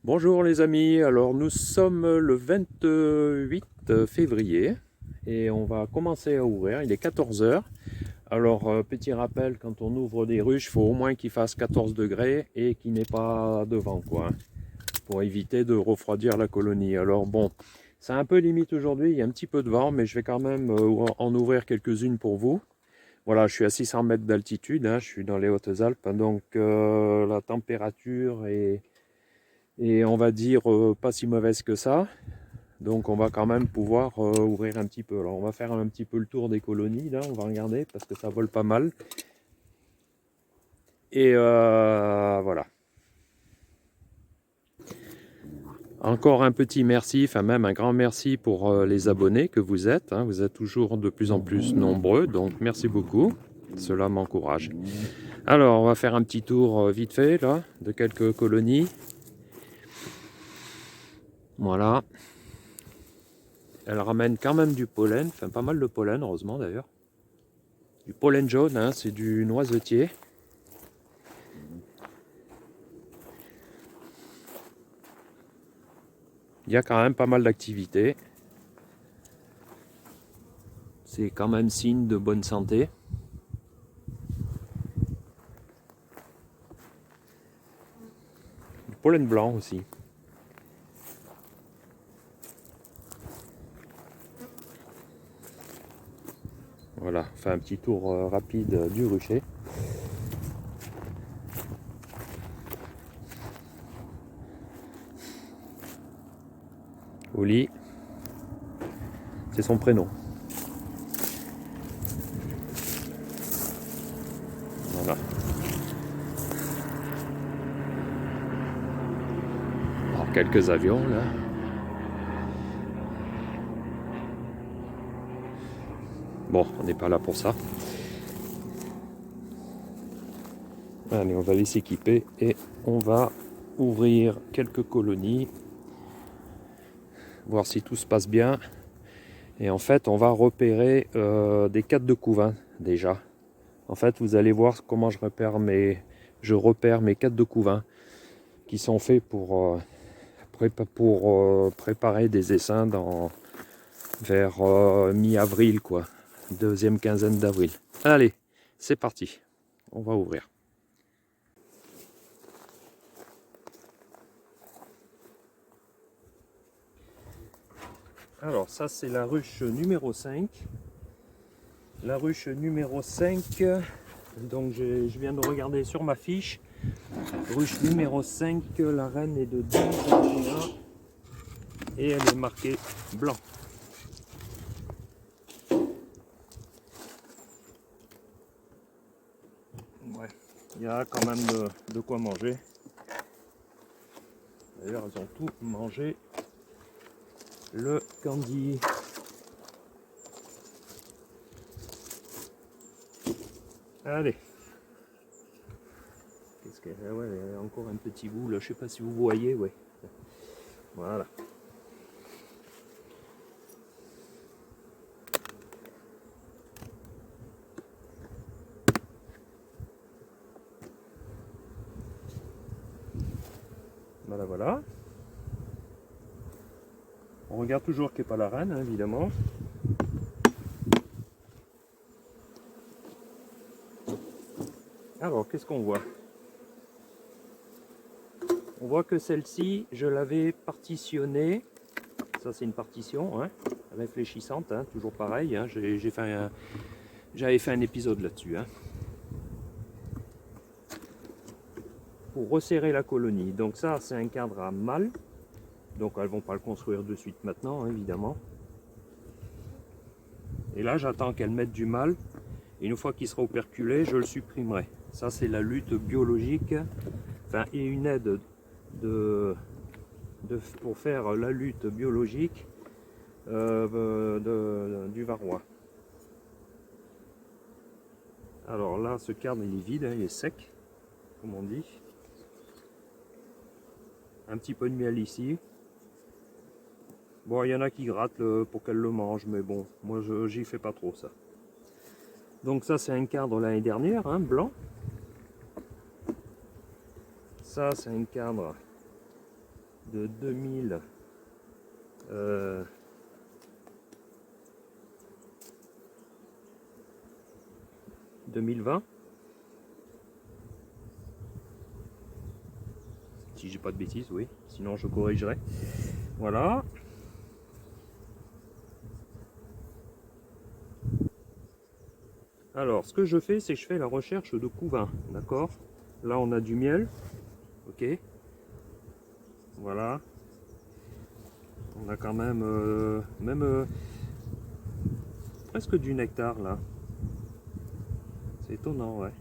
Bonjour les amis, alors nous sommes le 28 février et on va commencer à ouvrir, il est 14 heures. Alors petit rappel, quand on ouvre des ruches, il faut au moins qu'il fasse 14 degrés et qu'il n'ait pas de vent quoi, pour éviter de refroidir la colonie. Alors bon, c'est un peu limite aujourd'hui, il y a un petit peu de vent, mais je vais quand même en ouvrir quelques-unes pour vous. Voilà, je suis à 600 mètres d'altitude, je suis dans les Hautes-Alpes, donc la température est on va dire pas si mauvaise que ça. Donc on va quand même pouvoir ouvrir un petit peu. Alors on va faire un petit peu le tour des colonies là, on va regarder parce que ça vole pas mal. Et voilà. Encore un petit merci, enfin même un grand merci pour les abonnés que vous êtes. Vous êtes toujours de plus en plus nombreux, donc merci beaucoup. Cela m'encourage. Alors on va faire un petit tour vite fait là, de quelques colonies. Voilà. Elle ramène quand même du pollen, enfin pas mal de pollen heureusement d'ailleurs. Du pollen jaune, c'est du noisetier. Il y a quand même pas mal d'activités. C'est quand même signe de bonne santé. Du pollen blanc aussi. Voilà, on fait un petit tour rapide du rucher. Oli, c'est son prénom. Voilà. Alors quelques avions là. Bon, on n'est pas là pour ça. Allez, on va les s'équiper et on va ouvrir quelques colonies. Voir si tout se passe bien. Et en fait, on va repérer des cadres de couvain déjà. En fait, vous allez voir comment je repère mes cadres de couvain qui sont faits pour préparer des essaims vers mi-avril, quoi. Deuxième quinzaine d'avril. Allez, c'est parti. On va ouvrir. Alors, ça, c'est la ruche numéro 5. La ruche numéro 5, donc je viens de regarder sur ma fiche. Ruche numéro 5, la reine est de 10,21 et elle est marquée blanc. Ouais, il y a quand même de quoi manger. D'ailleurs, elles ont tout mangé le candy. Allez. Qu'est-ce qu'elle a? Ouais, elle a encore un petit bout là, je sais pas si vous voyez, ouais. Voilà. Voilà, voilà. On regarde toujours qu'il n'y ait pas la reine, évidemment. Alors, qu'est-ce qu'on voit? On voit que celle-ci, je l'avais partitionnée. Ça, c'est une partition réfléchissante, toujours pareil. J'avais fait un épisode là-dessus. Pour resserrer la colonie. Donc ça, c'est un cadre à mâle. Donc elles vont pas le construire de suite maintenant, évidemment. Et là, j'attends qu'elles mettent du mâle. Et une fois qu'il sera operculé, je le supprimerai. Ça, c'est la lutte biologique. Enfin, et une aide pour faire la lutte biologique du varroa. Alors là, ce cadre, il est vide, il est sec, comme on dit. Un petit peu de miel ici. Bon, il y en a qui grattent pour qu'elle le mange, mais bon, moi j'y fais pas trop ça. Donc ça, c'est un cadre l'année dernière, blanc. Ça, c'est un cadre de 2020. Si j'ai pas de bêtises, oui. Sinon je corrigerai. Voilà. Alors, ce que je fais, c'est que je fais la recherche de couvain. D'accord? Là, on a du miel. Ok. Voilà. On a quand même, presque du nectar là. C'est étonnant, ouais.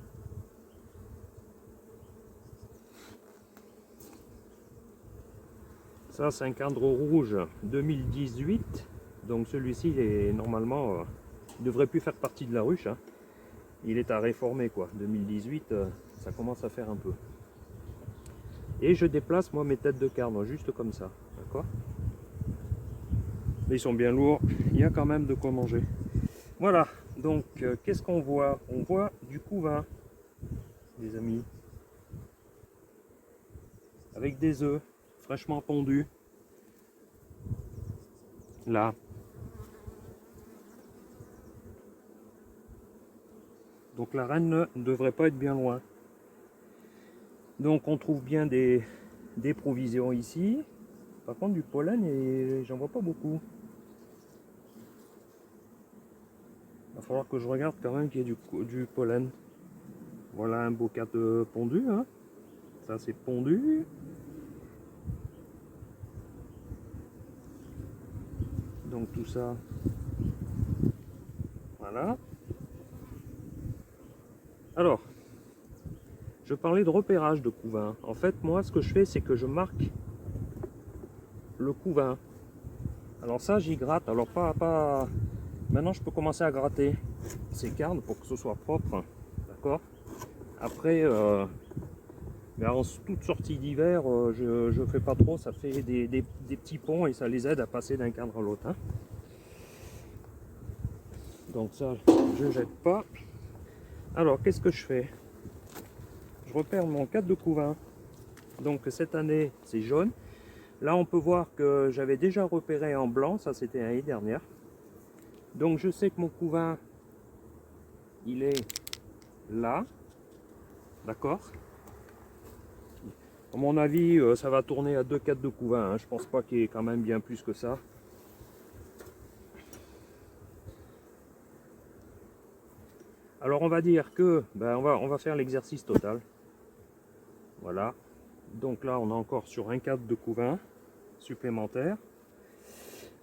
Ça, c'est un cadre rouge 2018. Donc celui-ci, il est normalement, il devrait plus faire partie de la ruche. Hein. Il est à réformer, quoi. 2018, ça commence à faire un peu. Et je déplace, moi, mes têtes de carne, juste comme ça. D'accord? Mais ils sont bien lourds. Il y a quand même de quoi manger. Voilà. Donc, qu'est-ce qu'on voit? On voit du couvain, les amis. Avec des œufs fraîchement pondus. Là. Donc la reine ne devrait pas être bien loin. Donc on trouve bien des provisions ici. Par contre du pollen, et j'en vois pas beaucoup. Il va falloir que je regarde quand même qu'il y ait du pollen. Voilà un beau cadre pondu. Hein. Ça c'est pondu. Donc tout ça. Voilà. Alors, je parlais de repérage de couvain. En fait, moi, ce que je fais, c'est que je marque le couvain. Alors ça, j'y gratte. Alors pas... Maintenant, je peux commencer à gratter ces carnes pour que ce soit propre. D'accord? Après, en toute sortie d'hiver, je fais pas trop. Ça fait des petits ponts et ça les aide à passer d'un cadre à l'autre. Hein. Donc ça, je jette pas. Alors, qu'est-ce que je fais? Je repère mon cadre de couvain. Donc cette année, c'est jaune. Là, on peut voir que j'avais déjà repéré en blanc. Ça, c'était l'année dernière. Donc, je sais que mon couvain, il est là. D'accord? À mon avis, ça va tourner à 2 cadres de couvain. Hein. Je pense pas qu'il y ait quand même bien plus que ça. Alors, on va dire que on va faire l'exercice total. Voilà. Donc là, on est encore sur un cadre de couvain supplémentaire.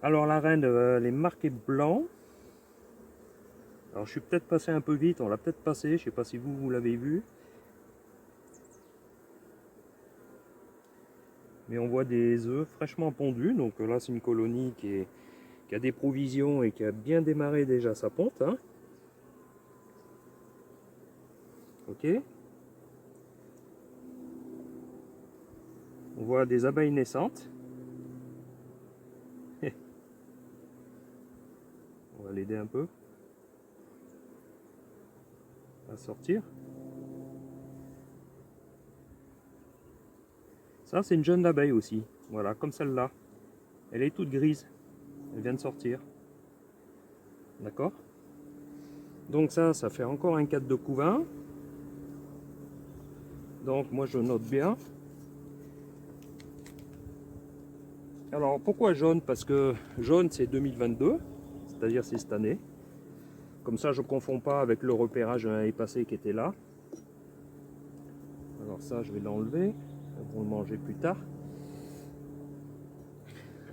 Alors, la reine, elle est marquée blanc. Alors, je suis peut-être passé un peu vite. On l'a peut-être passé. Je ne sais pas si vous l'avez vu. Mais on voit des œufs fraîchement pondus. Donc là, c'est une colonie qui a des provisions et qui a bien démarré déjà sa ponte. Hein. Ok. On voit des abeilles naissantes. On va l'aider un peu à sortir. Ça, c'est une jeune abeille aussi. Voilà, comme celle-là. Elle est toute grise. Elle vient de sortir. D'accord? Donc ça fait encore un cadre de couvain. Donc moi, je note bien. Alors, pourquoi jaune? Parce que jaune, c'est 2022. C'est-à-dire, c'est cette année. Comme ça, je ne confonds pas avec le repérage de l'année passée qui était là. Alors ça, je vais l'enlever. On va le manger plus tard.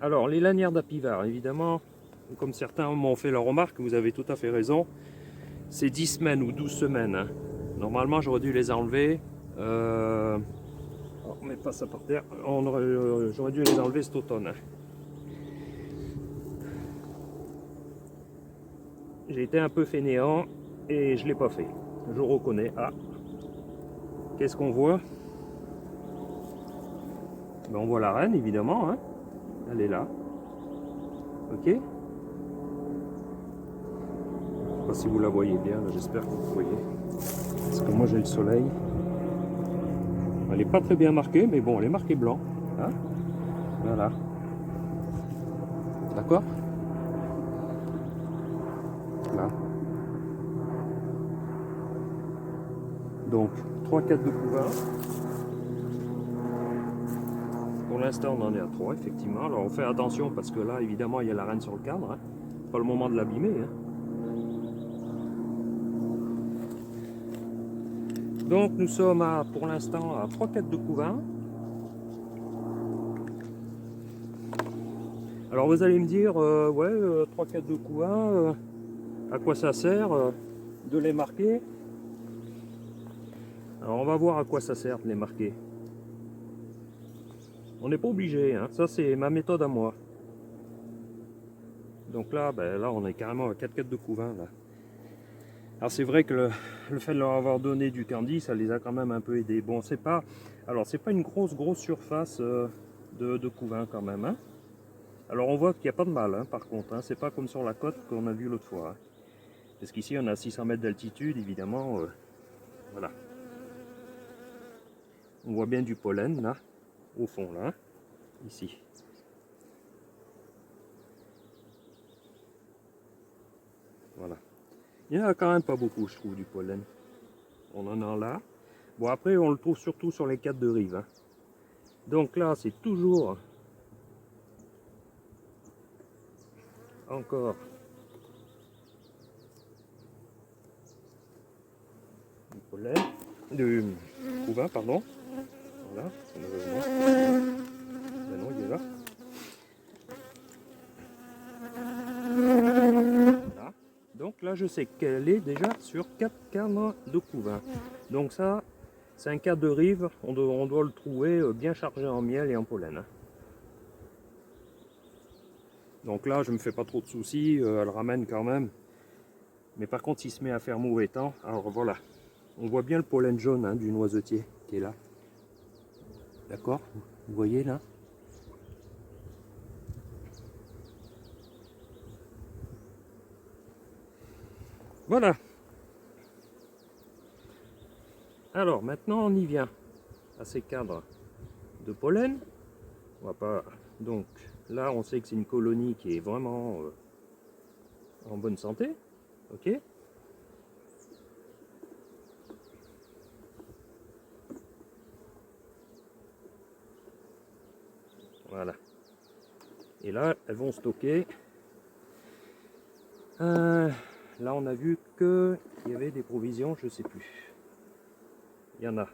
Alors, les lanières d'apivare, évidemment, comme certains m'ont fait la remarque, vous avez tout à fait raison, c'est 10 semaines ou 12 semaines. Hein. Normalement, j'aurais dû les enlever. On met pas ça par terre. J'aurais dû les enlever cet automne. Hein. J'ai été un peu fainéant et je ne l'ai pas fait. Je reconnais. Ah, qu'est-ce qu'on voit? Ben, on voit la reine, évidemment. Hein. Elle est là. Ok. Je ne sais pas si vous la voyez bien. J'espère que vous voyez. Parce que moi, j'ai le soleil. Elle n'est pas très bien marquée, mais bon, elle est marquée blanc. Hein. Voilà. D'accord? Là. Donc 3-4 de couvain. Pour l'instant on en est à 3 effectivement. Alors on fait attention parce que là évidemment il y a la reine sur le cadre. Hein. Pas le moment de l'abîmer. Hein. Donc nous sommes à, pour l'instant à 3-4 de couvain. Alors vous allez me dire, ouais, 3-4 de couvain, à quoi ça sert de les marquer? Alors on va voir à quoi ça sert de les marquer. On n'est pas obligé, hein. Ça c'est ma méthode à moi. Donc là, ben, là on est carrément à 4-4 de couvain. Là. Alors c'est vrai que le fait de leur avoir donné du candy, ça les a quand même un peu aidés. Bon, c'est pas une grosse surface de couvain quand même. Hein. Alors on voit qu'il n'y a pas de mal, hein, par contre. Hein. C'est pas comme sur la côte qu'on a vu l'autre fois. Hein. Parce qu'ici on a 600 mètres d'altitude, évidemment. Voilà. On voit bien du pollen là, au fond là, ici. Voilà. Il n'y en a quand même pas beaucoup, je trouve, du pollen. On en a là. Bon, après, on le trouve surtout sur les 4 de rive. Hein. Donc là, c'est toujours encore du pollen, du couvain, pardon. Voilà, ben non, il est là. Voilà. Donc là, je sais qu'elle est déjà sur 4 cadres de couvain. Donc ça, c'est un cadre de rive, on doit le trouver bien chargé en miel et en pollen. Hein. Donc là, je me fais pas trop de soucis, elle ramène quand même. Mais par contre, s'il se met à faire mauvais temps, alors voilà, on voit bien le pollen jaune hein, du noisetier qui est là. D'accord? Vous voyez là? Voilà. Alors maintenant, on y vient à ces cadres de pollen. On va pas. Donc là, on sait que c'est une colonie qui est vraiment en bonne santé. Ok? Voilà. Et là, elles vont stocker. Là, on a vu qu'il y avait des provisions, je sais plus. Il y en a.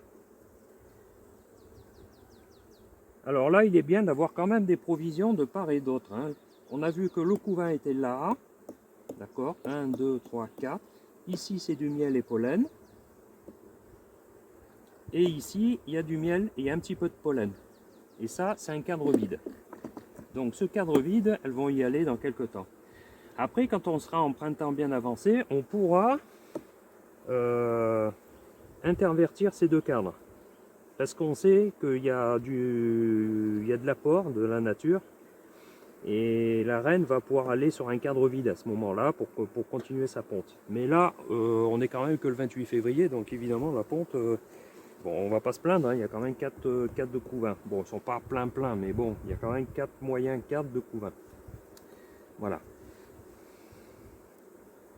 Alors là, il est bien d'avoir quand même des provisions de part et d'autre. Hein. On a vu que le couvain était là. D'accord? 1, 2, 3, 4. Ici, c'est du miel et pollen. Et ici, il y a du miel et un petit peu de pollen. Et ça, c'est un cadre vide. Donc ce cadre vide, elles vont y aller dans quelques temps. Après, quand on sera en printemps bien avancé, on pourra intervertir ces deux cadres. Parce qu'on sait qu'il y a de l'apport de la nature. Et la reine va pouvoir aller sur un cadre vide à ce moment-là pour continuer sa ponte. Mais là, on est quand même que le 28 février, donc évidemment la ponte, bon, on va pas se plaindre, hein, il y a quand même 4 de couvain. Bon, ils ne sont pas plein, mais bon, il y a quand même 4 moyens 4 de couvain. Voilà.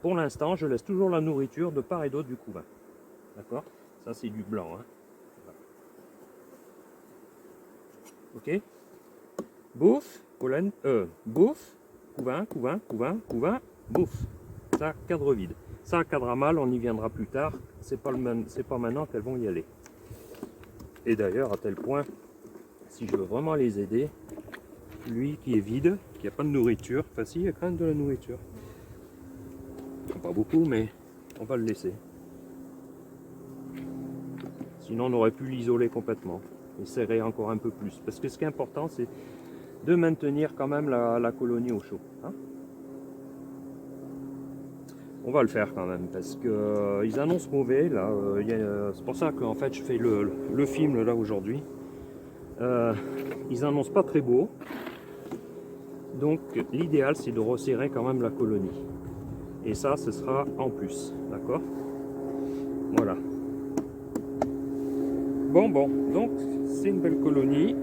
Pour l'instant, je laisse toujours la nourriture de part et d'autre du couvain. D'accord? Ça, c'est du blanc. Hein. Voilà. Ok? Bouffe, pollen, bouffe, couvain, bouffe. Ça, cadre vide. Ça, cadre à mâle, on y viendra plus tard. C'est pas maintenant qu'elles vont y aller. Et d'ailleurs, à tel point, si je veux vraiment les aider, lui qui est vide, qui n'a pas de nourriture, enfin si, il y a quand même de la nourriture. Pas beaucoup, mais on va le laisser. Sinon, on aurait pu l'isoler complètement et serrer encore un peu plus. Parce que ce qui est important, c'est de maintenir quand même la colonie au chaud. Hein. On va le faire quand même parce que ils annoncent mauvais là. C'est pour ça qu'en fait je fais le film là aujourd'hui. Ils annoncent pas très beau. Donc l'idéal c'est de resserrer quand même la colonie. Et ça, ce sera en plus. D'accord? Voilà. Bon, donc c'est une belle colonie.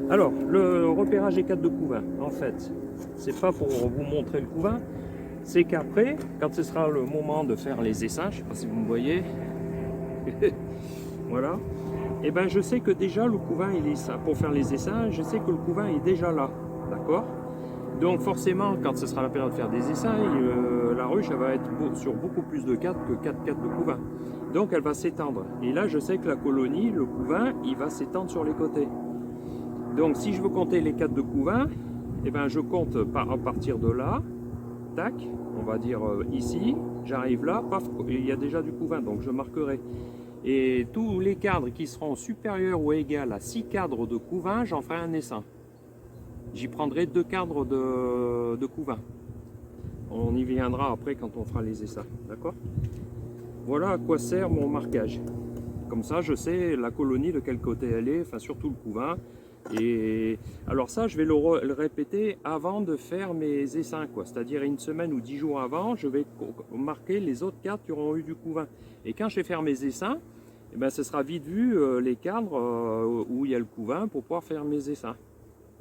Alors, le repérage des cadres de couvain, en fait, c'est pas pour vous montrer le couvain, c'est qu'après, quand ce sera le moment de faire les essaims, je sais pas si vous me voyez, voilà, et ben je sais que déjà le couvain, il est ça. Pour faire les essaims, je sais que le couvain est déjà là, d'accord? Donc forcément, quand ce sera la période de faire des essaims, la ruche elle va être sur beaucoup plus de cadres que 4 cadres de couvain. Donc elle va s'étendre. Et là, je sais que la colonie, le couvain, il va s'étendre sur les côtés. Donc si je veux compter les cadres de couvain, eh ben, je compte à partir de là, tac, on va dire ici, j'arrive là, paf, il y a déjà du couvain, donc je marquerai. Et tous les cadres qui seront supérieurs ou égaux à 6 cadres de couvain, j'en ferai un essaim. J'y prendrai 2 cadres de couvain. On y viendra après quand on fera les essaims, d'accord? Voilà à quoi sert mon marquage. Comme ça, je sais la colonie de quel côté elle est, enfin surtout le couvain. Et alors ça, je vais le répéter avant de faire mes essaims, quoi. C'est-à-dire une semaine ou 10 jours avant, je vais marquer les autres cadres qui auront eu du couvain. Et quand je vais faire mes essaims, eh ben, ce sera vite vu les cadres où il y a le couvain pour pouvoir faire mes essaims.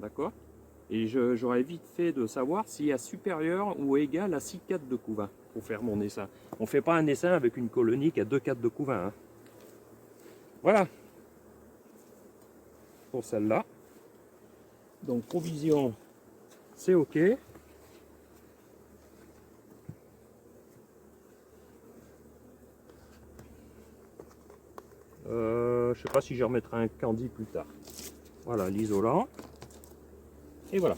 D'accord? Et j'aurai vite fait de savoir s'il y a supérieur ou égal à 6 cadres de couvain pour faire mon essaim. On ne fait pas un essaim avec une colonie qui a 2 cadres de couvain, hein. Voilà pour celle-là. Donc provision, c'est OK. Je ne sais pas si je remettrai un candy plus tard. Voilà l'isolant. Et voilà.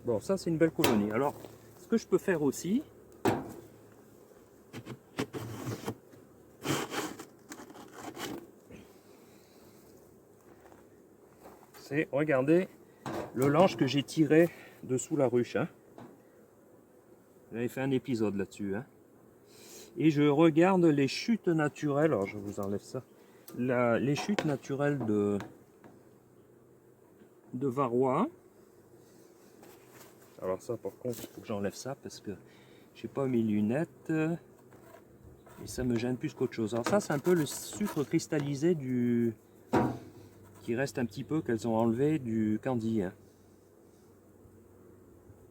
Bon, ça c'est une belle colonie. Alors, ce que je peux faire aussi, c'est regarder le lange que j'ai tiré dessous la ruche, hein. J'avais fait un épisode là-dessus, hein. Et je regarde les chutes naturelles. Alors je vous enlève ça. Les chutes naturelles de varroa. Alors ça, par contre, il faut que j'enlève ça parce que j'ai pas mes lunettes et ça me gêne plus qu'autre chose. Alors ça, c'est un peu le sucre cristallisé qui reste un petit peu qu'elles ont enlevé du candy, hein.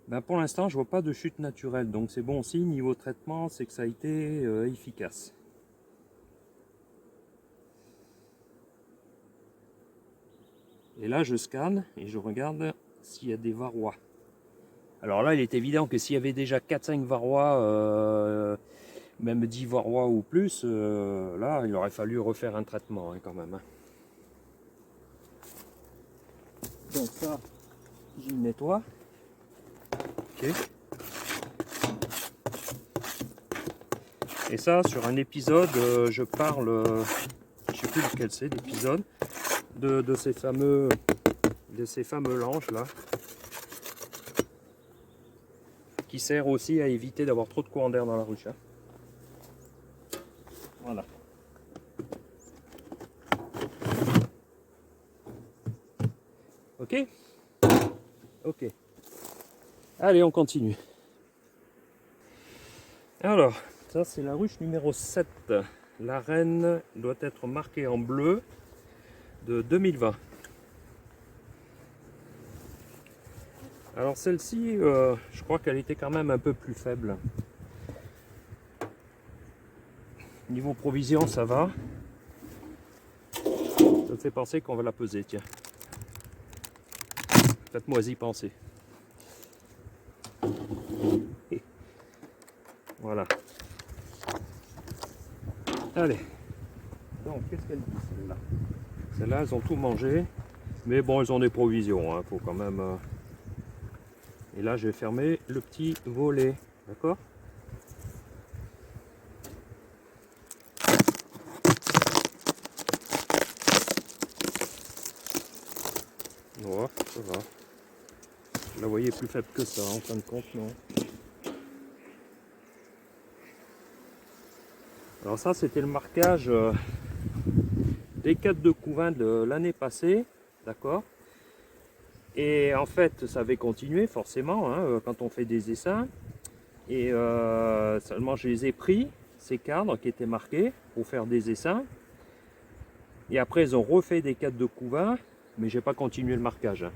Ben pour l'instant, je vois pas de chute naturelle, donc c'est bon aussi. Niveau traitement, c'est que ça a été efficace. Et là, je scanne et je regarde s'il y a des varrois. Alors là, il est évident que s'il y avait déjà 4-5 varrois, même 10 varrois ou plus, là, il aurait fallu refaire un traitement, hein, quand même, hein. Donc ça, j'y nettoie. Ok. Et ça, sur un épisode, je parle, je sais plus lequel c'est l'épisode, de ces fameux langes là, qui sert aussi à éviter d'avoir trop de courant d'air dans la ruche, hein. Voilà. Ok. Ok. Allez, on continue. Alors, ça c'est la ruche numéro 7. La reine doit être marquée en bleu de 2020. Alors celle-ci, je crois qu'elle était quand même un peu plus faible. Niveau provision, ça va. Ça me fait penser qu'on va la peser, tiens. Faites-moi y penser. Voilà. Allez. Donc, qu'est-ce qu'elle dit celle-là? Celles-là, elles ont tout mangé. Mais bon, elles ont des provisions, hein, faut quand même... Et là, je vais fermer le petit volet. D'accord? Ouais, ça va. Je la voyais plus faible que ça, en fin de compte, non? Alors ça, c'était le marquage des cadres de couvain de l'année passée, d'accord? Et en fait, ça avait continué forcément, hein, quand on fait des essaims. Et seulement je les ai pris, ces cadres qui étaient marqués pour faire des essaims. Et après ils ont refait des cadres de couvain, mais j'ai pas continué le marquage.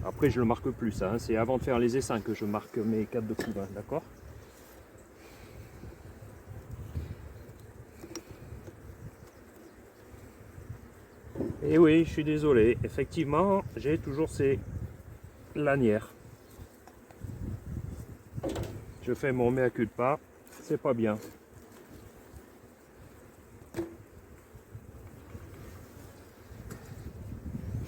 Après je le marque plus, ça, hein. C'est avant de faire les essaims que je marque mes cadres de couvain, d'accord? Et oui, je suis désolé, effectivement, j'ai toujours ces lanières. Je fais mon mea culpa, c'est pas bien.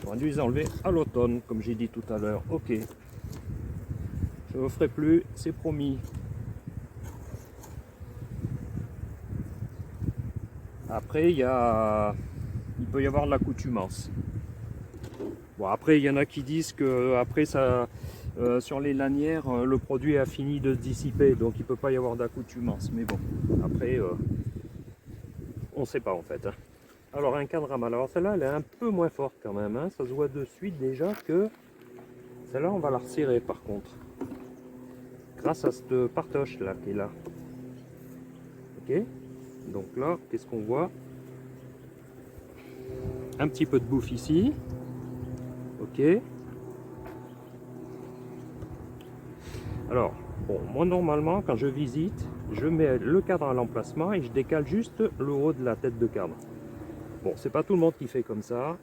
J'aurais dû les enlever à l'automne, comme j'ai dit tout à l'heure. Ok. Je ne le ferai plus, c'est promis. Après, il peut y avoir de l'accoutumance. Bon, après, il y en a qui disent que après ça, sur les lanières, le produit a fini de se dissiper, donc il ne peut pas y avoir d'accoutumance. Mais bon, après, on ne sait pas en fait, hein. Alors un cadre à mal. Alors celle-là, elle est un peu moins forte quand même, hein. Ça se voit de suite déjà que celle-là, on va la resserrer par contre. Grâce à cette partoche là qui est là. Ok. Donc là, qu'est-ce qu'on voit? Un petit peu de bouffe ici. Ok. Alors, bon, moi normalement, quand je visite, je mets le cadre à l'emplacement et je décale juste le haut de la tête de cadre. Bon, c'est pas tout le monde qui fait comme ça.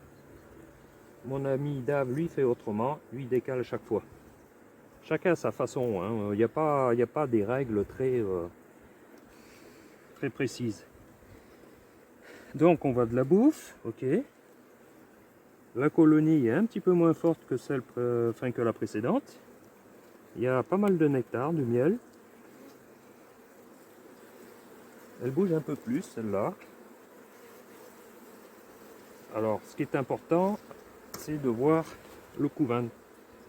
Mon ami Dave, lui, fait autrement. Lui, décale à chaque fois. Chacun a sa façon, hein. Il n'y a pas des règles très précises. Donc, on voit de la bouffe, ok. La colonie est un petit peu moins forte que que la précédente. Il y a pas mal de nectar, de miel. Elle bouge un peu plus, celle-là. Alors, ce qui est important, c'est de voir le couvain.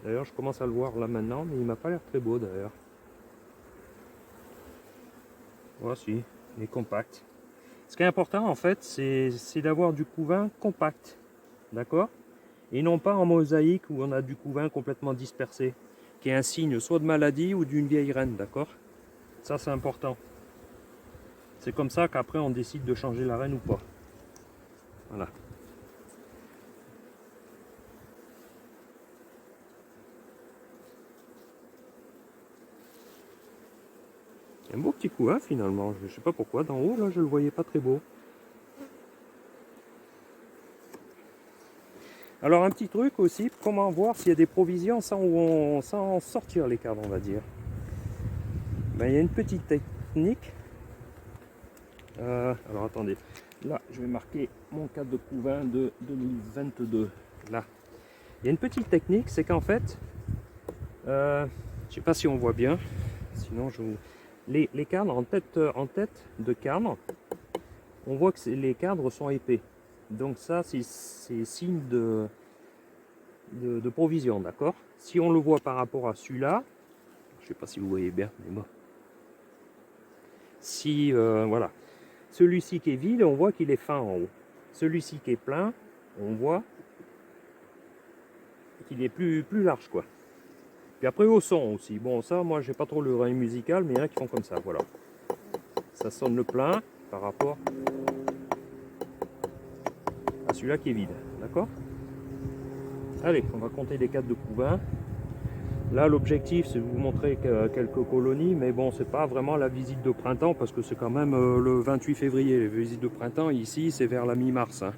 D'ailleurs, je commence à le voir là maintenant, mais il m'a pas l'air très beau d'ailleurs. Voici, il est compact. Ce qui est important en fait, c'est d'avoir du couvain compact, d'accord? Et non pas en mosaïque où on a du couvain complètement dispersé, qui est un signe soit de maladie ou d'une vieille reine, d'accord? Ça c'est important. C'est comme ça qu'après on décide de changer la reine ou pas. Voilà. Un beau petit couvain finalement, je sais pas pourquoi, d'en haut là je le voyais pas très beau. Alors un petit truc aussi, comment voir s'il y a des provisions sans sortir les cadres, on va dire. Ben, il y a une petite technique. Alors attendez, là je vais marquer mon cadre de couvain de 2022. Là, il y a une petite technique, c'est qu'en fait, je sais pas si on voit bien, sinon les cadres en tête de cadre, on voit que les cadres sont épais. Donc ça, c'est signe de provision, d'accord? Si on le voit par rapport à celui-là, je sais pas si vous voyez bien, mais bon. Si, voilà. Celui-ci qui est vide, on voit qu'il est fin en haut. Celui-ci qui est plein, on voit qu'il est plus large, quoi. Puis après au son aussi. Bon, ça, moi, j'ai pas trop l'oreille musicale, mais il y en a qui font comme ça, voilà. Ça sonne le plein par rapport à celui-là qui est vide, d'accord? Allez, on va compter les cadres de couvain. Là, l'objectif, c'est de vous montrer quelques colonies, mais bon, c'est pas vraiment la visite de printemps, parce que c'est quand même le 28 février. Les visites de printemps, ici, c'est vers la mi-mars, hein.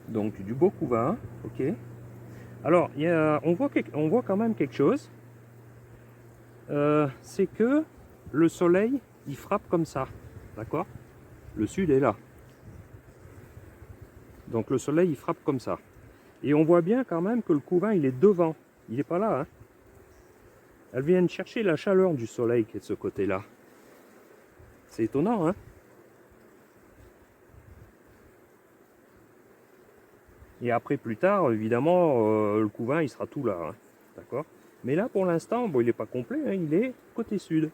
Donc, du beau couvain, ok. Alors, on voit quand même quelque chose. C'est que le soleil, il frappe comme ça, d'accord? Le sud est là. Donc, le soleil, il frappe comme ça. Et on voit bien quand même que le couvain, il est devant. Il n'est pas là, hein. Elles viennent chercher la chaleur du soleil qui est de ce côté-là. C'est étonnant, hein? Et après, plus tard, évidemment, le couvain, il sera tout là, hein. D'accord? Mais là, pour l'instant, bon, il n'est pas complet, hein, il est côté sud.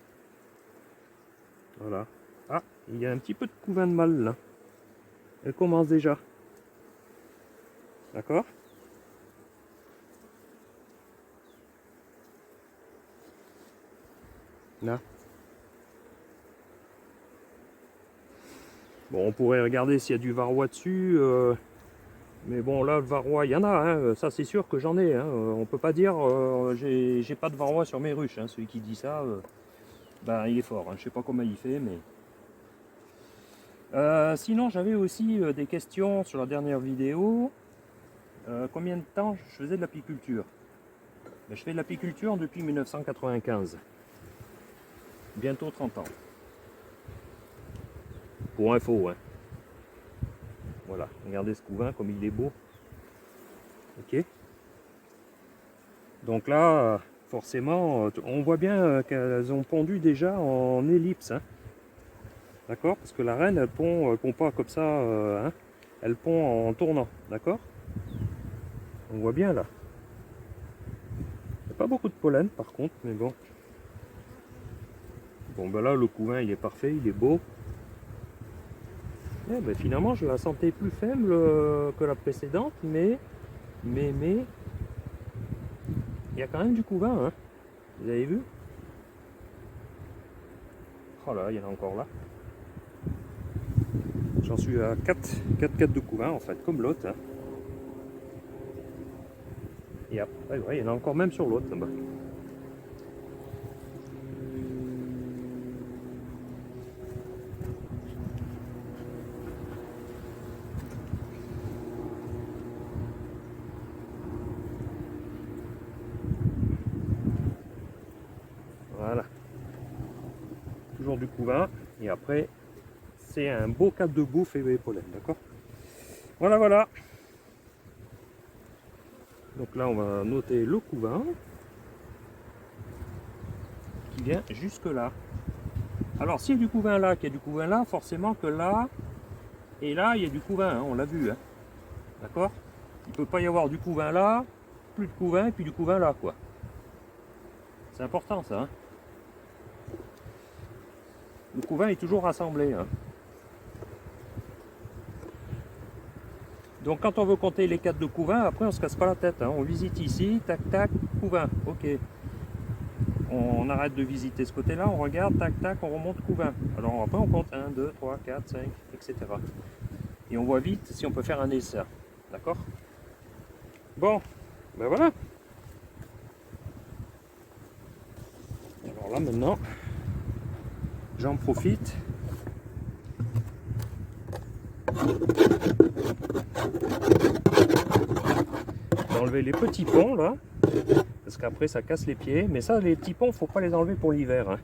Voilà. Ah, il y a un petit peu de couvain de mâle, là. Elle commence déjà. D'accord? Là. Bon, on pourrait regarder s'il y a du varroa dessus. Mais bon, là, le varroa, il y en a. Hein, ça, c'est sûr que j'en ai. Hein, on peut pas dire j'ai pas de varroa sur mes ruches. Hein, celui qui dit ça, ben, il est fort. Hein, je sais pas comment il fait, mais... sinon, j'avais aussi des questions sur la dernière vidéo. Combien de temps je faisais de l'apiculture? Ben, je fais de l'apiculture depuis 1995. Bientôt 30 ans. Pour info, hein. Voilà, regardez ce couvain comme il est beau. Ok. Donc là, forcément, on voit bien qu'elles ont pondu déjà en ellipse. Hein. D'accord? Parce que la reine, elle pond pas comme ça. Hein. Elle pond en tournant. D'accord? On voit bien là. Il n'y a pas beaucoup de pollen par contre, mais bon. Bon, ben là, le couvain, il est parfait, il est beau. Eh ben, finalement, je la sentais plus faible que la précédente, mais il y a quand même du couvain, hein. Vous avez vu? Oh là, il y en a encore là. J'en suis à 4 de couvain en fait, comme l'autre. Hein. Et après, ouais, il y en a encore même sur l'autre là-bas. Voilà. Toujours du couvain. Et après, c'est un beau cadre de bouffe et pollen, d'accord? Voilà, voilà. Donc là, on va noter le couvain qui vient jusque là. Alors, s'il y a du couvain là, qu'il y a du couvain là, forcément que là et là, il y a du couvain, hein, on l'a vu. Hein. D'accord? Il ne peut pas y avoir du couvain là, plus de couvain et puis du couvain là, quoi. C'est important ça. Hein. Le couvain est toujours rassemblé. Hein. Donc quand on veut compter les 4 de couvain, après on se casse pas la tête. Hein. On visite ici, tac tac, couvain, ok. On arrête de visiter ce côté-là, on regarde, tac tac, on remonte couvain. Alors après on compte 1, 2, 3, 4, 5, etc. Et on voit vite si on peut faire un essai. D'accord? Bon, ben voilà. Alors là maintenant, j'en profite. D'enlever les petits ponts là, parce qu'après ça casse les pieds. Mais ça, les petits ponts, faut pas les enlever pour l'hiver. Hein.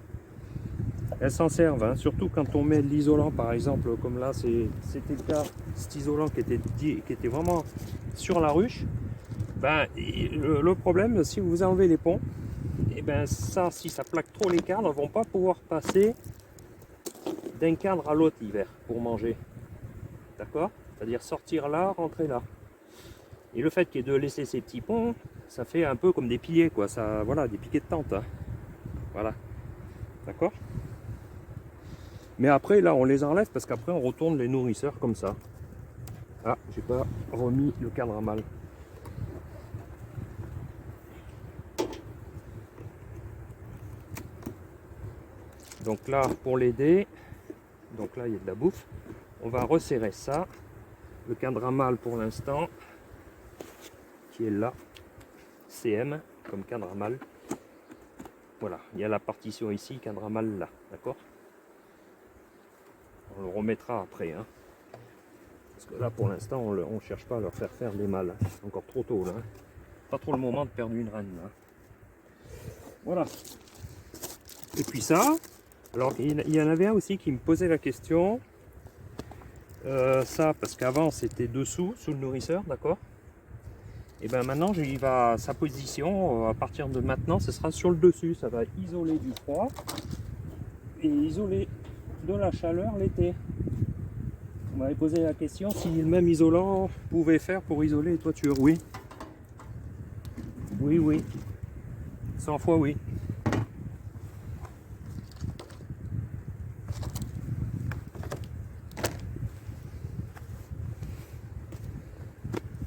Elles s'en servent, hein. Surtout quand on met de l'isolant, par exemple, comme là, c'était le cas, cet isolant qui était vraiment sur la ruche. Ben, le problème, si vous enlevez les ponts, et ben ça, si ça plaque trop les cadres, ne vont pas pouvoir passer d'un cadre à l'autre l'hiver pour manger. D'accord? C'est-à-dire sortir là, rentrer là. Et le fait qu'il y ait de laisser ces petits ponts, ça fait un peu comme des piliers, quoi. Ça, voilà, des piquets de tente. Hein. Voilà. D'accord? Mais après, là, on les enlève parce qu'après, on retourne les nourrisseurs comme ça. Ah, j'ai pas remis le cadre à mal. Donc là, pour l'aider, donc là, il y a de la bouffe. On va resserrer ça. Le cadre à mal pour l'instant, qui est là. CM, comme cadre à mal. Voilà, il y a la partition ici, cadre à mal là. D'accord? On le remettra après. Hein. Parce que là, pour l'instant, on ne cherche pas à leur faire des mâles. C'est encore trop tôt là. Pas trop le moment de perdre une reine. Là. Voilà. Et puis ça, alors il y en avait un aussi qui me posait la question. Ça, parce qu'avant c'était dessous, sous le nourrisseur, d'accord? Et bien maintenant, il va sa position, à partir de maintenant, ce sera sur le dessus. Ça va isoler du froid et isoler de la chaleur l'été. On m'avait posé la question si le même isolant pouvait faire pour isoler les toitures. Oui. Oui, oui. 100 fois oui.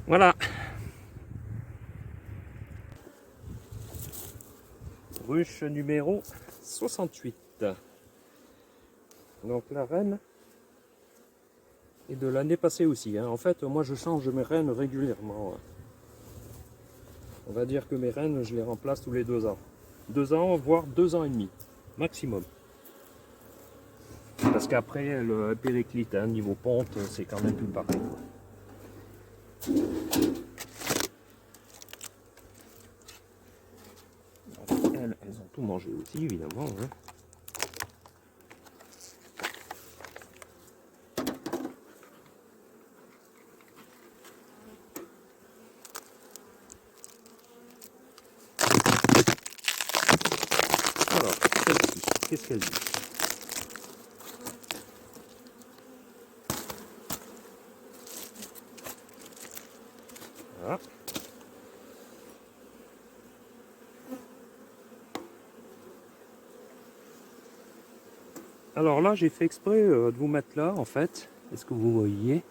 Voilà. ruche numéro 68. Donc la reine est de l'année passée aussi. Hein. En fait, moi je change mes rennes régulièrement. On va dire que mes rennes, je les remplace tous les 2 ans. 2 ans, voire 2 ans et demi, maximum. Parce qu'après, le périclite, hein, niveau ponte, c'est quand même plus pareil. Elles ont tout mangé aussi, évidemment. Hein. Alors, celle-ci, qu'est-ce qu'elle dit? Voilà. Alors là, j'ai fait exprès de vous mettre là, en fait. Est-ce que vous voyez?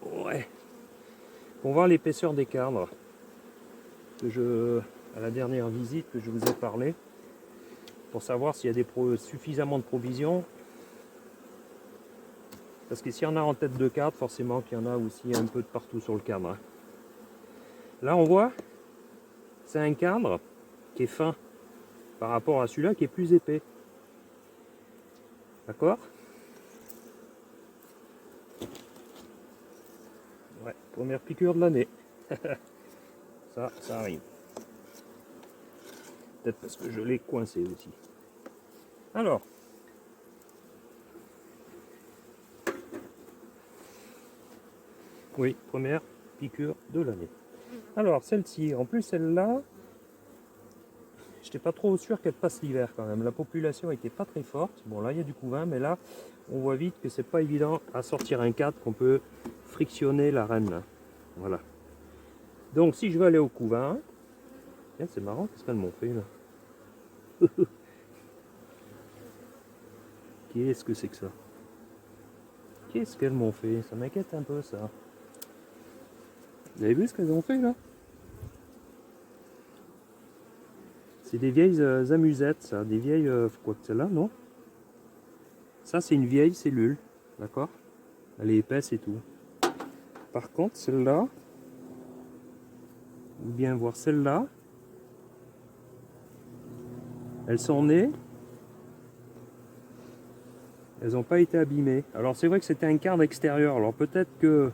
Ouais. Pour voir l'épaisseur des cadres. À la dernière visite que je vous ai parlé. Pour savoir s'il y a suffisamment de provisions. Parce que s'il y en a en tête de cadre, forcément qu'il y en a aussi un peu de partout sur le cadre. Hein. Là, on voit, c'est un cadre qui est fin par rapport à celui-là qui est plus épais. D'accord? Ouais, première piqûre de l'année. Ça arrive. Peut-être parce que je l'ai coincé aussi. Alors. Oui, première piqûre de l'année. Alors, celle-ci, en plus celle-là, je n'étais pas trop sûr qu'elle passe l'hiver quand même. La population n'était pas très forte. Bon, là, il y a du couvain, mais là, on voit vite que c'est pas évident à sortir un cadre qu'on peut frictionner la reine. Là. Voilà. Donc, si je veux aller au couvain, c'est marrant, qu'est-ce qu'elles m'ont fait là? Qu'est-ce que c'est que ça? Qu'est-ce qu'elles m'ont fait? Ça m'inquiète un peu, ça. Vous avez vu ce qu'elles ont fait là? C'est des vieilles amusettes, ça. Des vieilles... quoi que celle-là, non? Ça, c'est une vieille cellule. D'accord? Elle est épaisse et tout. Par contre, celle-là, ou bien voir celle-là, elles sont nées. Elles n'ont pas été abîmées. Alors c'est vrai que c'était un cadre extérieur. Alors peut-être que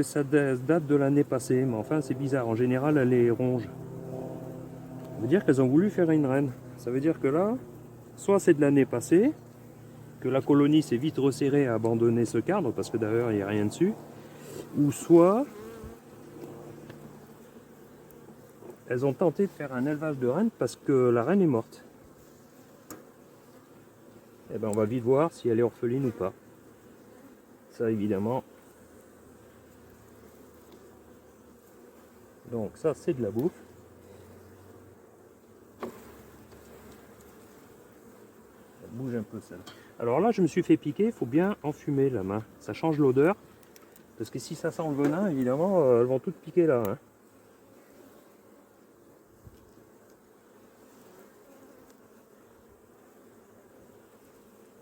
ça date de l'année passée, mais enfin c'est bizarre. En général, elle est ronge. Ça veut dire qu'elles ont voulu faire une reine. Ça veut dire que là, soit c'est de l'année passée, que la colonie s'est vite resserrée et a abandonné ce cadre, parce que d'ailleurs il n'y a rien dessus, ou soit elles ont tenté de faire un élevage de reines parce que la reine est morte. Et ben on va vite voir si elle est orpheline ou pas. Ça évidemment. Donc ça c'est de la bouffe. Elle bouge un peu ça. Alors là je me suis fait piquer, il faut bien enfumer la main. Ça change l'odeur. Parce que si ça sent le venin, évidemment, elles vont toutes piquer là. Hein.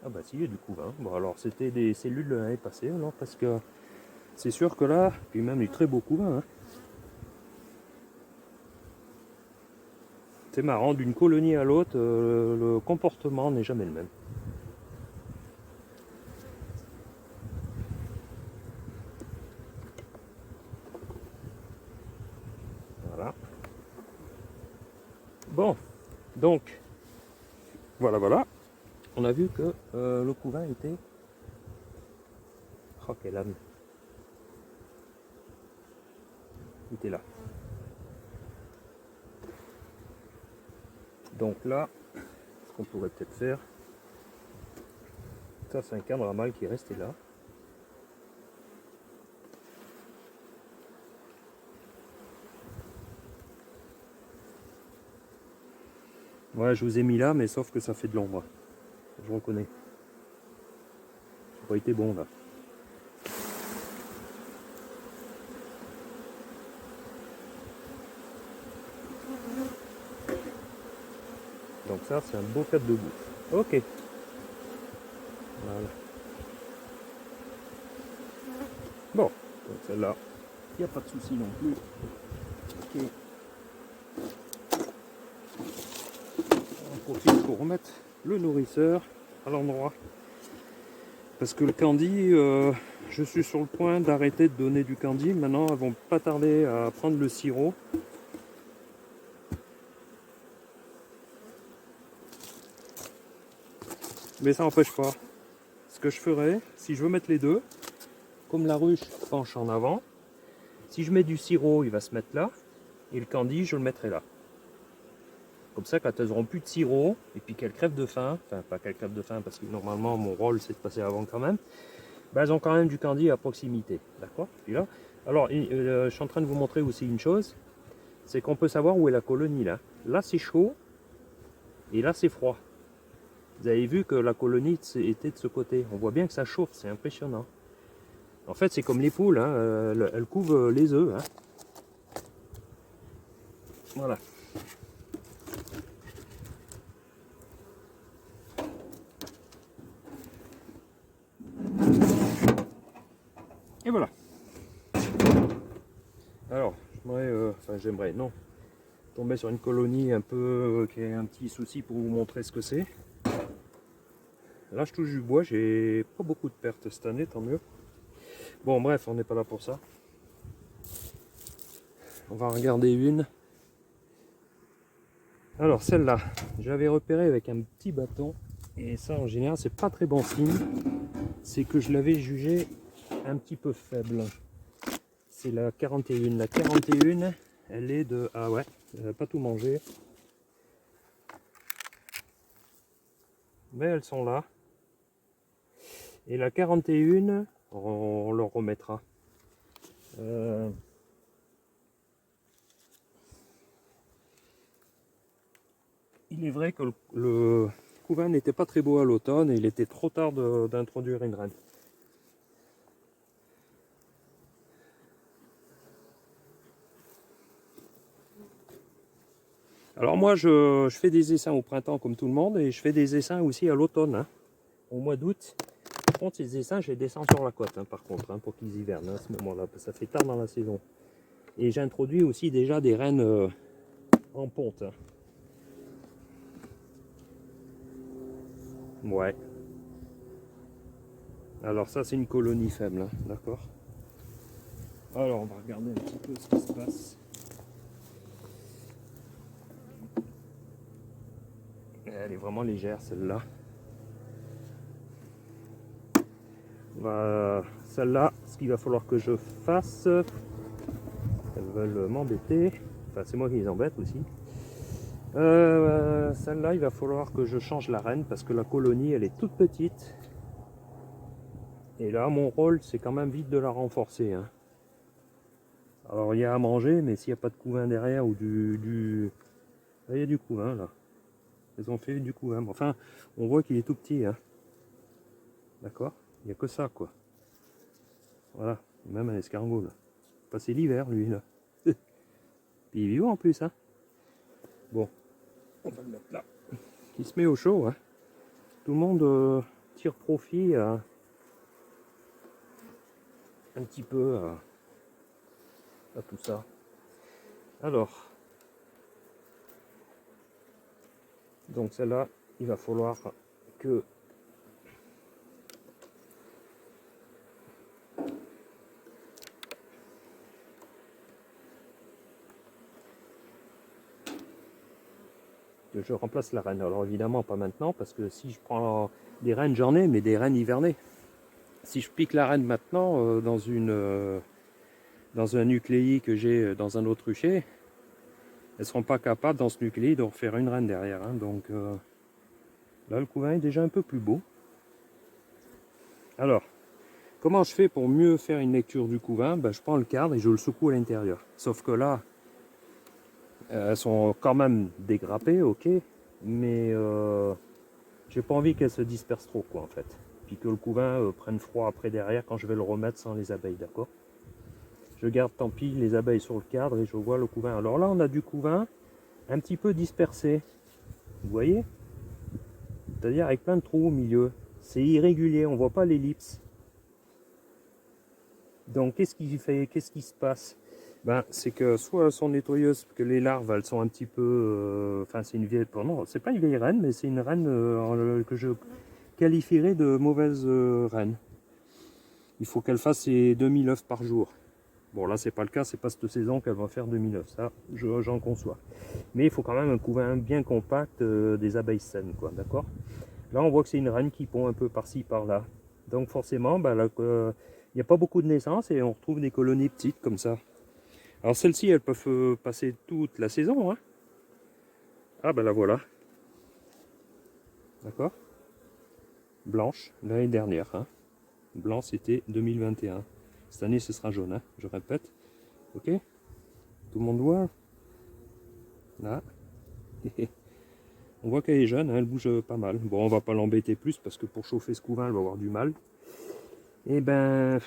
Ah bah si, il y a du couvain. Bon alors c'était des cellules de l'année passée, alors parce que c'est sûr que là, puis même du très beau couvain. Hein. C'est marrant, d'une colonie à l'autre, le comportement n'est jamais le même. Voilà. Bon, donc, voilà. On a vu que le couvain était... Oh, quel âme. Il était là. Donc là, ce qu'on pourrait peut-être faire, ça c'est un cadre à mâle qui est resté là. Ouais, je vous ai mis là, mais sauf que ça fait de l'ombre. Je reconnais. Ça n'a pas été bon là. Donc ça, c'est un beau cadre de bouffe. Ok. Voilà. Bon, donc celle-là, il n'y a pas de souci non plus. Ok. On profite pour remettre le nourrisseur à l'endroit. Parce que le candy, je suis sur le point d'arrêter de donner du candy. Maintenant, elles vont pas tarder à prendre le sirop. Mais ça n'empêche pas. Ce que je ferai, si je veux mettre les deux, comme la ruche penche en avant, si je mets du sirop, il va se mettre là. Et le candy, je le mettrai là. Comme ça, quand elles n'auront plus de sirop, et puis qu'elles crèvent de faim, enfin pas qu'elles crèvent de faim, parce que normalement mon rôle c'est de passer avant quand même, ben, elles ont quand même du candy à proximité. D'accord. Puis là, alors, je suis en train de vous montrer aussi une chose, c'est qu'on peut savoir où est la colonie là. Là c'est chaud, et là c'est froid. Vous avez vu que la colonie était de ce côté. On voit bien que ça chauffe, c'est impressionnant. En fait, c'est comme les poules, hein, elles couvent les œufs. Hein. Voilà. Et voilà. Alors, j'aimerais, non, tomber sur une colonie un peu qui a un petit souci pour vous montrer ce que c'est. Là, je touche du bois, j'ai pas beaucoup de pertes cette année, tant mieux. Bon, bref, on n'est pas là pour ça. On va regarder une. Alors, celle-là, j'avais repéré avec un petit bâton. Et ça, en général, c'est pas très bon signe. C'est que je l'avais jugée un petit peu faible. C'est la 41. La 41, elle est de... Ah ouais, elle n'a pas tout mangé. Mais elles sont là. Et la 41, on leur remettra. Il est vrai que le couvain n'était pas très beau à l'automne et il était trop tard d'introduire une reine. Alors moi je fais des essaims au printemps comme tout le monde et je fais des essaims aussi à l'automne, hein, au mois d'août. Par contre ces essaims je les descends sur la côte hein, par contre hein, pour qu'ils hivernent hein, à ce moment-là, parce que ça fait tard dans la saison. Et j'introduis aussi déjà des reines en ponte. Hein. Ouais. Alors ça c'est une colonie faible, hein, d'accord. Alors on va regarder un petit peu ce qui se passe. Elle est vraiment légère celle-là. Celle-là, ce qu'il va falloir que je fasse, elles veulent m'embêter. Enfin c'est moi qui les embête aussi. Celle-là, il va falloir que je change la reine parce que la colonie elle est toute petite. Et là mon rôle c'est quand même vite de la renforcer. Hein. Alors il y a à manger, mais s'il n'y a pas de couvain derrière ou Là, il y a du couvain là. Ils ont fait du couvain. Enfin, on voit qu'il est tout petit. Hein. D'accord. Il n'y a que ça quoi. Voilà. Même un escargot là. Passer l'hiver lui là. Puis il est vivant en plus. Hein. Bon. On va le mettre là. Il se met au chaud. Hein. Tout le monde tire profit un petit peu à tout ça. Alors. Donc celle-là, il va falloir que je remplace la reine. Alors évidemment pas maintenant parce que si je prends des reines j'en ai, mais des reines hivernées. Si je pique la reine maintenant dans un nucléi que j'ai dans un autre rucher, elles ne seront pas capables dans ce nucléi de refaire une reine derrière. Hein. Donc là le couvain est déjà un peu plus beau. Alors, comment je fais pour mieux faire une lecture du couvain? Ben, je prends le cadre et je le secoue à l'intérieur. Sauf que là, elles sont quand même dégrappées, ok, mais j'ai pas envie qu'elles se dispersent trop, quoi, en fait. Puis que le couvain prenne froid après derrière quand je vais le remettre sans les abeilles, d'accord. Je garde, tant pis, les abeilles sur le cadre et je vois le couvain. Alors là, on a du couvain un petit peu dispersé. Vous voyez? C'est-à-dire avec plein de trous au milieu. C'est irrégulier, on voit pas l'ellipse. Donc qu'est-ce qui fait, qu'est-ce qui se passe? Ben, c'est que soit elles sont nettoyeuses, que les larves elles sont un petit peu, enfin c'est une vieille, non c'est pas une vieille reine, mais c'est une reine que je qualifierais de mauvaise reine. Il faut qu'elle fasse ses 2000 œufs par jour. Bon là c'est pas le cas, c'est pas cette saison qu'elle va faire 2000 œufs, ça j'en conçois. Mais il faut quand même un couvain bien compact des abeilles saines, quoi, d'accord? Là on voit que c'est une reine qui pond un peu par-ci par-là. Donc forcément, ben, il n'y a pas beaucoup de naissances et on retrouve des colonies petites comme ça. Alors celles-ci, elles peuvent passer toute la saison. Hein. Ah ben la voilà. D'accord? Blanche, l'année dernière. Hein. Blanc, c'était 2021. Cette année, ce sera jaune, hein, je répète. Ok? Tout le monde voit? Là. On voit qu'elle est jeune, hein, elle bouge pas mal. Bon, on va pas l'embêter plus parce que pour chauffer ce couvain, elle va avoir du mal. Et ben,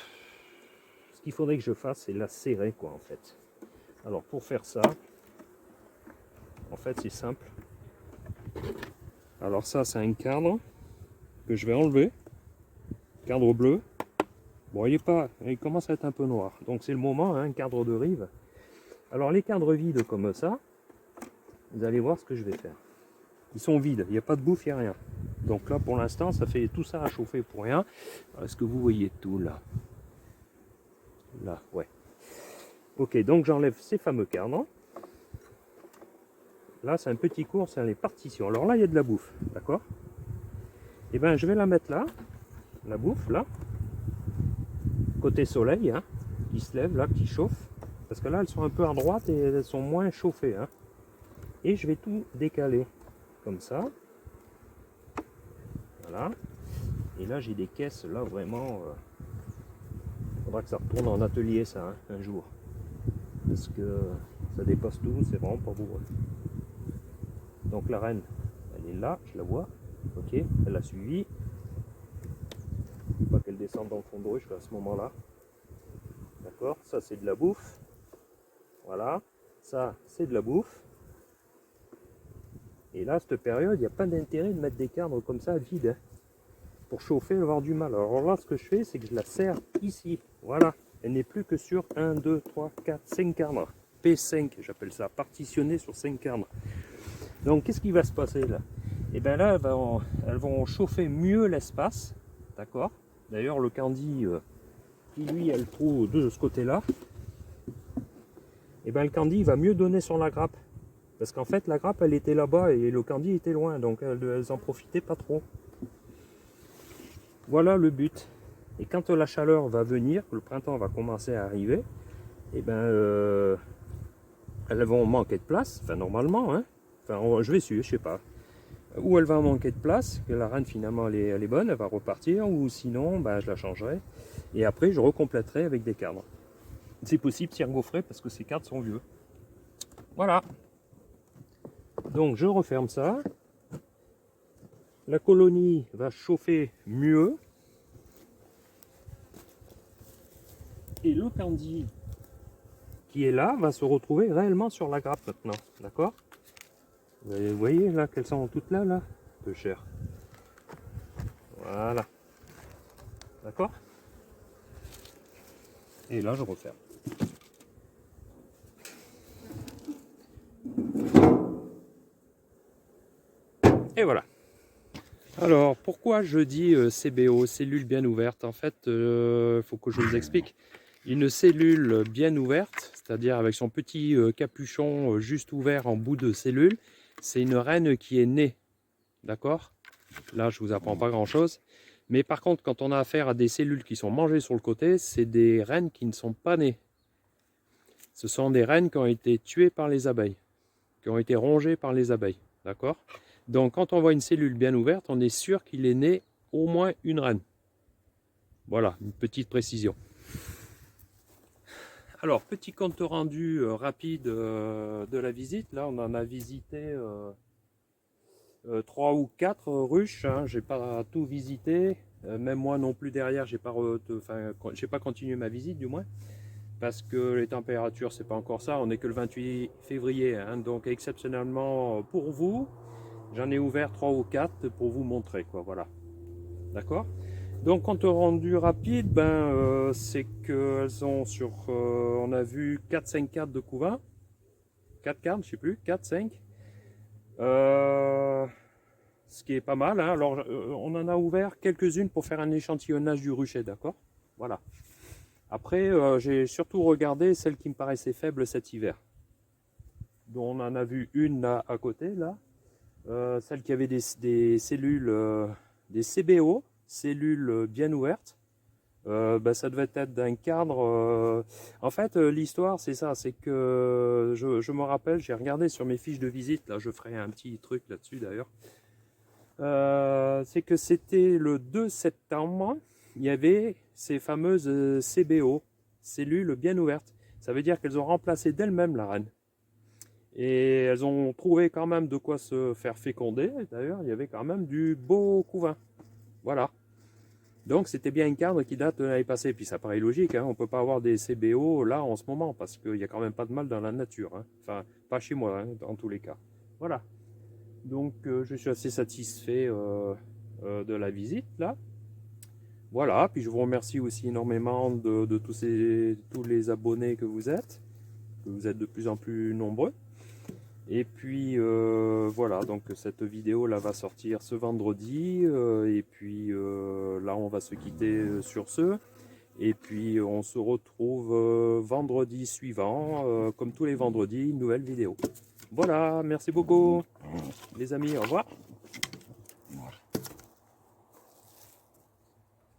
ce qu'il faudrait que je fasse, c'est la serrer, quoi, en fait. Alors, pour faire ça, en fait, c'est simple. Alors ça, c'est un cadre que je vais enlever. Cadre bleu. Bon, il commence à être un peu noir. Donc c'est le moment, hein, cadre de rive. Alors les cadres vides comme ça, vous allez voir ce que je vais faire. Ils sont vides, il n'y a pas de bouffe, il n'y a rien. Donc là, pour l'instant, ça fait tout ça à chauffer pour rien. Est-ce que vous voyez tout là? Là, ouais. Ok, donc j'enlève ces fameux cadres. Là, c'est un petit cours, c'est les partitions. Alors là, il y a de la bouffe, d'accord? Et bien, je vais la mettre là, la bouffe, là. Côté soleil, hein, qui se lève, là, qui chauffe. Parce que là, elles sont un peu à droite et elles sont moins chauffées. Hein. Et je vais tout décaler, comme ça. Voilà. Et là, j'ai des caisses, là, vraiment... faudra que ça retourne en atelier, ça, hein, un jour. Parce que ça dépasse tout, c'est vraiment pas beau. Donc la reine, elle est là, je la vois. Ok, elle a suivi. Il ne faut pas qu'elle descende dans le fond de ruche à ce moment-là. D'accord, ça c'est de la bouffe. Voilà, ça c'est de la bouffe. Et là, cette période, il n'y a pas d'intérêt de mettre des cadres comme ça vides. Hein, pour chauffer, elle va avoir du mal. Alors là, ce que je fais, c'est que je la serre ici. Voilà, elle n'est plus que sur 1, 2, 3, 4, 5 cadres. P5, j'appelle ça, partitionné sur 5 cadres. Donc, qu'est-ce qui va se passer là? Et bien là, elles vont chauffer mieux l'espace. D'accord? D'ailleurs, le candy, qui lui, elle trouve de ce côté-là. Et bien le candy va mieux donner sur la grappe. Parce qu'en fait, la grappe, elle était là-bas et le candy était loin. Donc, elles en profitaient pas trop. Voilà le but. Et quand la chaleur va venir, que le printemps va commencer à arriver, et ben elles vont manquer de place, enfin normalement, hein. Enfin je vais suivre, je sais pas. Ou elle va manquer de place, que la reine finalement elle est bonne, elle va repartir, ou sinon ben, je la changerai. Et après je recompléterai avec des cadres. C'est possible s'y engouffrer parce que ces cadres sont vieux. Voilà. Donc je referme ça. La colonie va chauffer mieux. Et le candy qui est là va se retrouver réellement sur la grappe maintenant. D'accord? Vous voyez là qu'elles sont toutes là, là? Peu cher. Voilà. D'accord? Et là je referme. Et voilà. Alors, pourquoi je dis CBO, cellule bien ouverte? En fait, il faut que je vous explique. Une cellule bien ouverte, c'est-à-dire avec son petit capuchon juste ouvert en bout de cellule, c'est une reine qui est née. D'accord? Là, je ne vous apprends pas grand-chose. Mais par contre, quand on a affaire à des cellules qui sont mangées sur le côté, c'est des reines qui ne sont pas nées. Ce sont des reines qui ont été tuées par les abeilles, qui ont été rongées par les abeilles. D'accord? Donc quand on voit une cellule bien ouverte, on est sûr qu'il est né au moins une reine. Voilà, une petite précision. Alors, petit compte rendu rapide de la visite. Là, on en a visité 3 ou 4 ruches. Hein. J'ai pas tout visité. Même moi non plus derrière, j'ai pas continué ma visite du moins. Parce que les températures, c'est pas encore ça. On n'est que le 28 février. Hein. Donc exceptionnellement pour vous, J'en ai ouvert 3 ou 4 pour vous montrer, quoi, voilà. D'accord? Donc, compte rendu rapide, c'est qu'elles ont sur, on a vu 4-5 cartes de couvain. 4 cartes, je sais plus, 4, 5. Ce qui est pas mal, hein. Alors, on en a ouvert quelques-unes pour faire un échantillonnage du rucher, d'accord? Voilà. Après, j'ai surtout regardé celles qui me paraissaient faibles cet hiver. Donc, on en a vu une là à côté, là. Celle qui avait des cellules, des CBO, cellules bien ouvertes. Ça devait être d'un cadre. En fait, l'histoire, c'est ça, c'est que je me rappelle, j'ai regardé sur mes fiches de visite, là, je ferai un petit truc là-dessus d'ailleurs. C'est que c'était le 2 septembre, il y avait ces fameuses CBO, cellules bien ouvertes. Ça veut dire qu'elles ont remplacé d'elles-mêmes la reine. Et elles ont trouvé quand même de quoi se faire féconder. D'ailleurs, il y avait quand même du beau couvain. Voilà. Donc c'était bien une cadre qui date de l'année passée. Puis ça paraît logique, hein. On ne peut pas avoir des CBO là en ce moment, parce qu'il n'y a quand même pas de mal dans la nature, hein. Enfin, pas chez moi, hein, dans tous les cas. Voilà. Donc je suis assez satisfait de la visite là. Voilà, puis je vous remercie aussi énormément de tous les abonnés que vous êtes. Vous êtes de plus en plus nombreux. Et puis voilà, donc cette vidéo là va sortir ce vendredi. Et puis là on va se quitter sur ce. Et puis on se retrouve vendredi suivant, comme tous les vendredis, une nouvelle vidéo. Voilà, merci beaucoup les amis, au revoir.